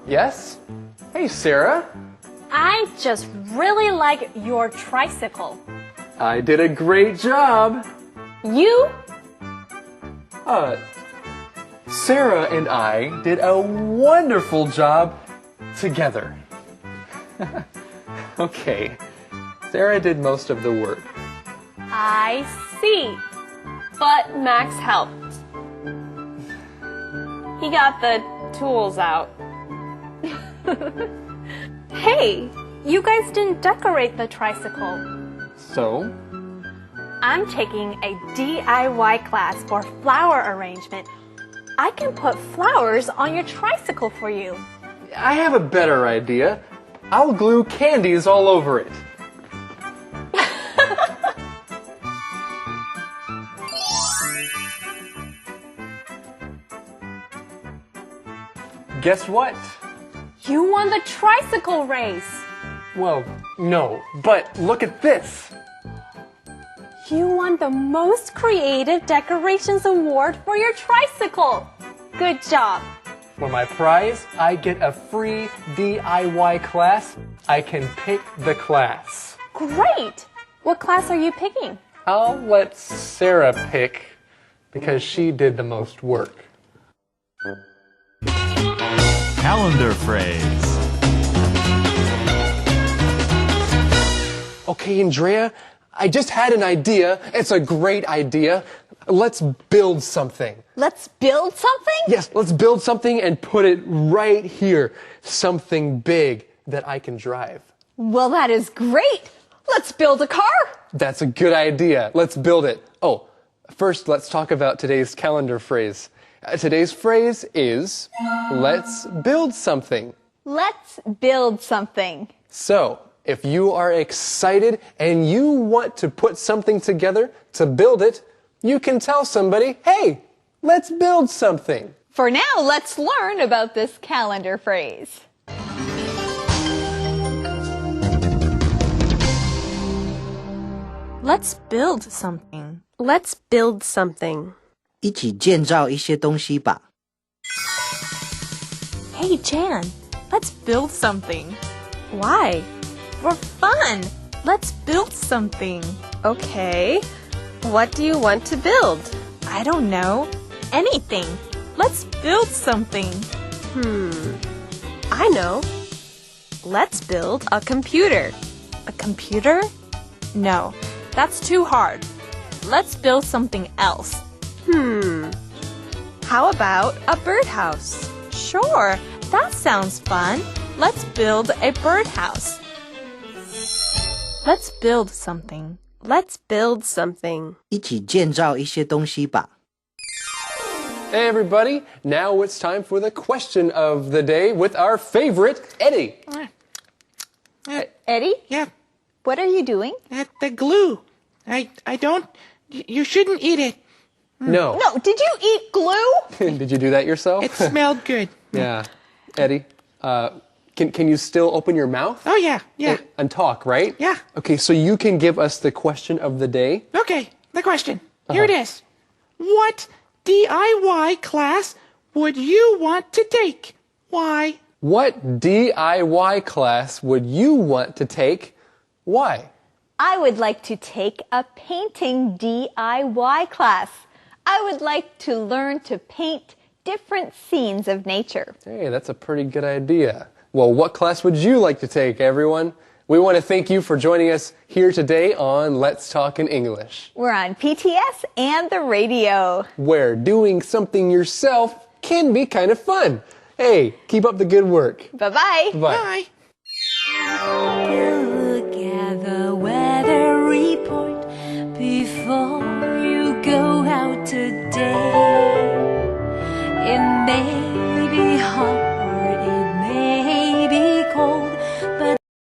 Yes? Hey, Sarah. I just really like your tricycle. I did a great job. You? Sarah and I did a wonderful job together. Okay. Sarah did most of the work. I see. But Max helped. He got the tools out. Hey, you guys didn't decorate the tricycle. So? I'm taking a DIY class for flower arrangement. I can put flowers on your tricycle for you. I have a better idea. I'll glue candies all over it. Guess what? You won the tricycle race. Well, no, but look at this. You won the Most Creative Decorations Award for your tricycle. Good job. For my prize, I get a free DIY class. I can pick the class. Great. What class are you picking? I'll let Sarah pick because she did the most work. Calendar phrase. Okay, Andrea, I just had an idea. It's a great idea. Let's build something. Let's build something? Yes, let's build something and put it right here. Something big that I can drive. Well, that is great. Let's build a car. That's a good idea. Let's build it. Oh, first let's talk about today's calendar phrase. Today's phrase is, let's build something. Let's build something. So, if you are excited and you want to put something together to build it, you can tell somebody, hey, let's build something. For now, let's learn about this calendar phrase. Let's build something. Let's build something. 一起建造一些东西吧。 Hey, Jan, let's build something. Why? For fun. Let's build something. Okay. What do you want to build? I don't know. Anything. Let's build something. I know. Let's build a computer. A computer? No, that's too hard. Let's build something else. How about a birdhouse? Sure, that sounds fun. Let's build a birdhouse. Let's build something. Let's build something. 一起建造一些东西吧。 Hey everybody, now it's time for the question of the day with our favorite Eddie. Eddie? Yeah. What are you doing? The glue. I don't. You shouldn't eat it. No. No, did you eat glue? Did you do that yourself? It smelled good. Yeah. Eddie, can you still open your mouth? Oh, yeah. And talk, right? Yeah. Okay, so you can give us the question of the day. Okay, the question. Here it is. What DIY class would you want to take? Why? What DIY class would you want to take? Why? I would like to take a painting DIY class. I would like to learn to paint different scenes of nature. Hey, that's a pretty good idea. Well, what class would you like to take, everyone? We want to thank you for joining us here today on Let's Talk in English, We're on PTS and the radio. where doing something yourself can be kind of fun. Hey, keep up the good work. Bye-bye. Bye. Bye.